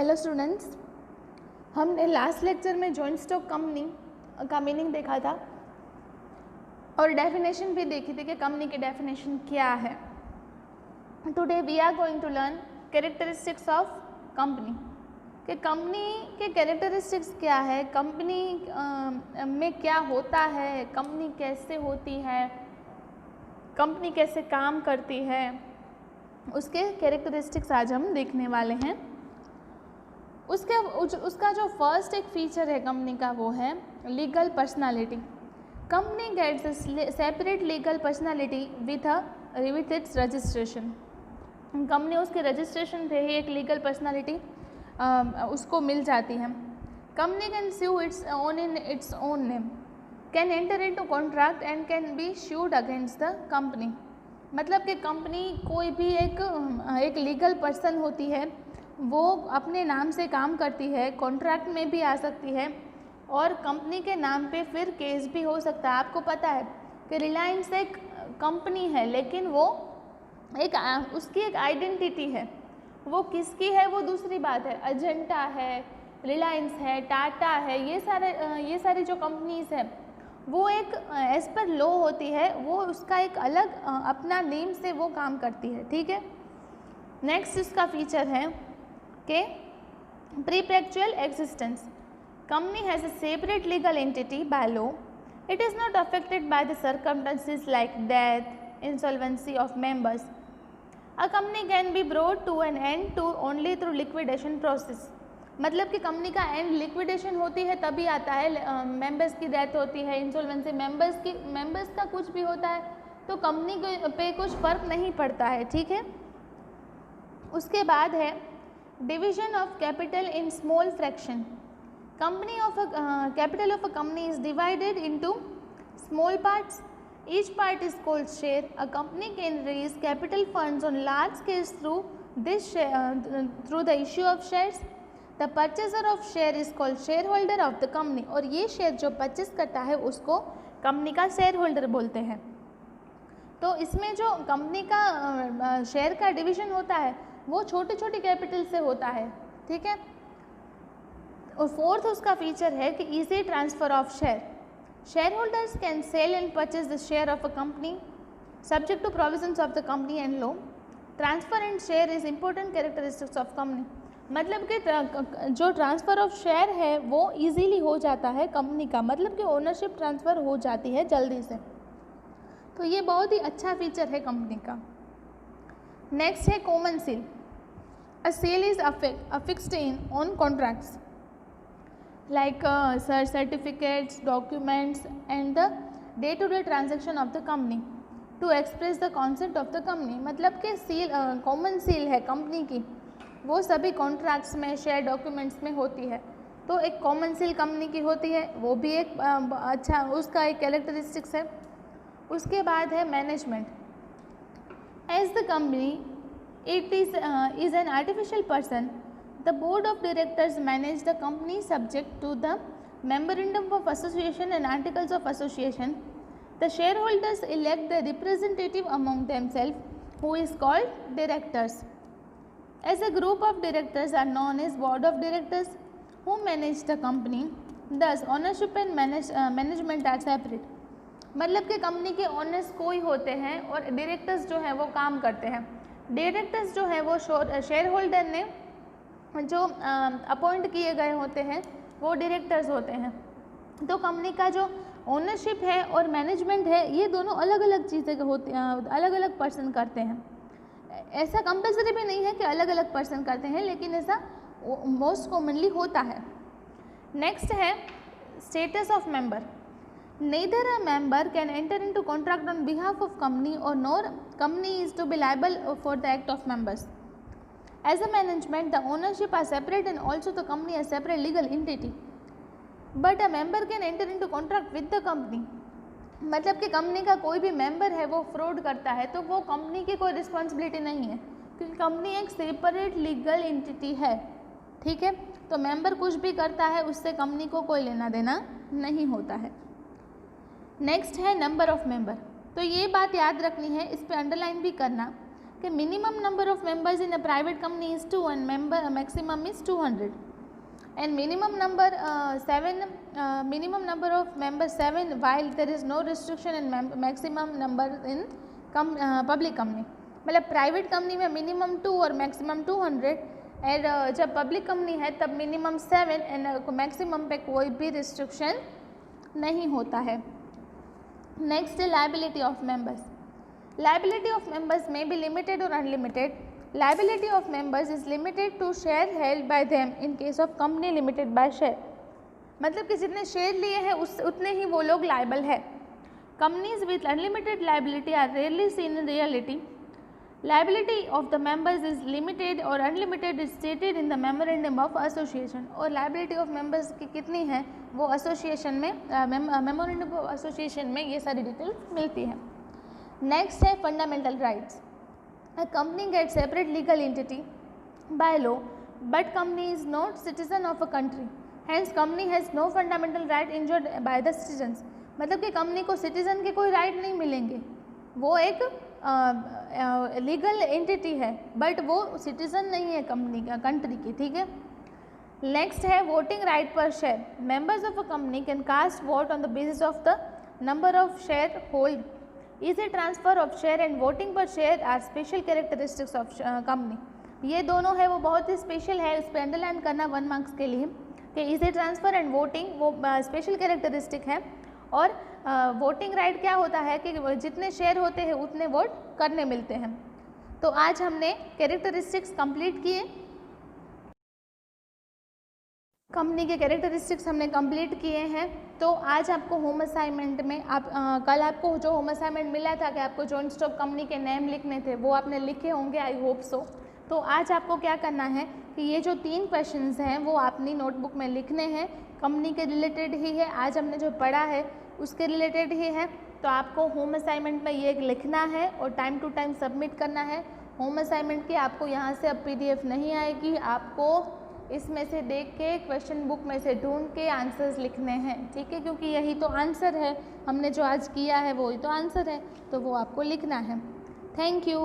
Hello students, हमने last lecture में joint stock company का मीनिंग देखा था और डेफिनेशन भी देखी थी कि कंपनी की डेफिनेशन क्या है। Today we are going to learn characteristics of company कि कंपनी के कैरेक्टरिस्टिक्स क्या है, कंपनी में क्या होता है, कंपनी कैसे होती है, कंपनी कैसे काम करती है, उसके कैरेक्टरिस्टिक्स आज हम देखने वाले हैं। उसका जो फर्स्ट एक फीचर है कंपनी का वो है legal personality. Company gets separate legal personality with its registration. Company उसके रजिस्ट्रेशन पे ही एक लीगल पर्सनालिटी उसको मिल जाती है। Company can sue its own in its own name, can enter into contract and can be sued against the company. मतलब कि कंपनी कोई भी एक लीगल पर्सन होती है, वो अपने नाम से काम करती है, कॉन्ट्रैक्ट में भी आ सकती है और कंपनी के नाम पे फिर केस भी हो सकता है। आपको पता है कि रिलायंस एक कंपनी है, लेकिन वो उसकी एक आइडेंटिटी है, वो किसकी है वो दूसरी बात है। अजंता है, रिलायंस है, टाटा है, ये सारी जो कंपनीज है वो एक एज पर लॉ होती है, वो उसका एक अलग अपना नेम से वो काम करती है। ठीक है। नेक्स्ट इसका फीचर है कि perpetual existence. Company has a separate legal entity by law. It is not affected by the circumstances like death, insolvency of members. A company can be brought to an end to only through liquidation process. मतलब कि company का and liquidation होती है तभी आता है, members की death होती है, इंसॉल्वेंसी, मेंबर्स का कुछ भी होता है तो कंपनी पे कुछ फर्क नहीं पड़ता है। ठीक है। उसके बाद है division of capital in small fraction. Capital of a company is divided into small parts. Each part is called share. A company can raise capital funds on large scale through the issue of shares. The purchaser of share is called shareholder of the company. और ये share जो purchase करता है उसको company का share holder बोलते हैं। तो इसमें जो कंपनी का शेयर का डिवीजन होता है वो छोटे छोटे कैपिटल से होता है। ठीक है। और फोर्थ उसका फीचर है कि easy transfer of share. Share holders can sell and purchase the share of a company subject to provisions of the company and law. Transfer and share is important characteristics of company. मतलब कि जो transfer of share है वो easily हो जाता है company का, मतलब कि ओनरशिप ट्रांसफ़र हो जाती है जल्दी से। तो ये बहुत ही अच्छा फीचर है कंपनी का। नेक्स्ट है common seal. A seal is affixed on contracts like certificates, documents and the day-to-day transaction of the company to express the concept of the company। मतलब कि सील कॉमन सील है company की, वो सभी contracts में, share documents में होती है। तो एक कॉमन सील कंपनी की होती है, वो भी एक अच्छा उसका एक कैरेक्टरिस्टिक्स है। उसके बाद है management. As the company it is an artificial person, the board of directors manage the company subject to the memorandum of association and articles of association. The shareholders elect the representative among themselves who is called directors. As a group of directors are known as board of directors who manage the company. Thus ownership and management are separate. मतलब कि company के owners कोई होते हैं और directors जो हैं वो काम करते हैं। डायरेक्टर्स जो है वो शेयर होल्डर ने जो अपॉइंट किए गए होते हैं वो डायरेक्टर्स होते हैं। तो कंपनी का जो ओनरशिप है और मैनेजमेंट है ये दोनों अलग अलग चीज़ें होती हैं, अलग अलग पर्सन करते हैं। ऐसा कंपल्सरी भी नहीं है कि अलग अलग पर्सन करते हैं, लेकिन ऐसा मोस्ट कॉमनली होता है। नेक्स्ट है status of member. Neither a member can enter into contract on behalf of company or nor company is to be liable for the act of members. As a management, the ownership are separate and also the company a separate legal entity. But a member can enter into contract with the company. मतलब कि company का कोई भी member है वो fraud करता है तो वो कंपनी की कोई रिस्पॉन्सिबिलिटी नहीं है, क्योंकि कंपनी एक सेपरेट लीगल एंटिटी है। ठीक है। तो मेंबर कुछ भी करता है उससे कंपनी को कोई लेना देना नहीं होता है। नेक्स्ट है नंबर ऑफ मेंबर। तो ये बात याद रखनी है, इस पे अंडरलाइन भी करना कि minimum number of members in a private company is 2 and maximum is 200 and minimum number of members 7 while there is no restriction in maximum number in public company. मतलब प्राइवेट कंपनी में minimum 2 और maximum 200 and जब public company है तब minimum 7 and maximum पे कोई भी restriction नहीं होता है. नेक्स्ट है liability of members. Liability of members में बी लिमिटेड और unlimited. Liability of members is limited to share held by them in case of company limited by share. मतलब कि जितने शेयर लिए हैं उतने ही वो लोग लाइबल है. Companies with unlimited liability are rarely seen in reality. Liability of the members is limited or unlimited is stated in the memorandum of association. और liability of members की कितनी है वो एसोसिएशन में memorandum of association में ये सारी details मिलती है. नेक्स्ट है fundamental rights. A company gets separate legal entity by law, but company is not citizen of a country. Hence, company has no fundamental right enjoyed by the citizens. मतलब कि company को citizen के कोई right नहीं मिलेंगे. वो एक legal entity है बट वो सिटीजन नहीं है कंपनी का, कंट्री की. ठीक है. नेक्स्ट है वोटिंग राइट पर share. Members of a company can cast vote on the basis of the number of share hold. Easy transfer of share and voting per share are special characteristics of company. ये दोनों है वो बहुत ही special है. इस पर underline करना 1 marks के लिए कि इजी ट्रांसफ़र एंड वोटिंग वो स्पेशल कैरेक्टरिस्टिक है. और वोटिंग राइट क्या होता है कि जितने शेयर होते हैं उतने वोट करने मिलते हैं. तो आज हमने कैरेक्टरिस्टिक्स कंप्लीट किए. कंपनी के कैरेक्टरिस्टिक्स हमने कंप्लीट किए हैं. तो आज आपको होम असाइनमेंट में कल आपको जो होम असाइनमेंट मिला था कि आपको जॉइंट स्टॉक कंपनी के नेम लिखने थे वो आपने लिखे होंगे, आई होप सो. तो आज आपको क्या करना है कि ये जो 3 क्वेश्चंस हैं वो अपनी नोटबुक में लिखने हैं. कंपनी के रिलेटेड ही है, आज हमने जो पढ़ा है उसके रिलेटेड ही है. तो आपको होम असाइनमेंट में ये लिखना है और टाइम टू टाइम सबमिट करना है. होम असाइनमेंट की आपको यहाँ से अब PDF नहीं आएगी, आपको इसमें से देख के क्वेश्चन बुक में से ढूंढ के आंसर्स लिखने हैं. ठीक है, क्योंकि यही तो आंसर है, हमने जो आज किया है वही तो आंसर है, तो वो आपको लिखना है. Thank you.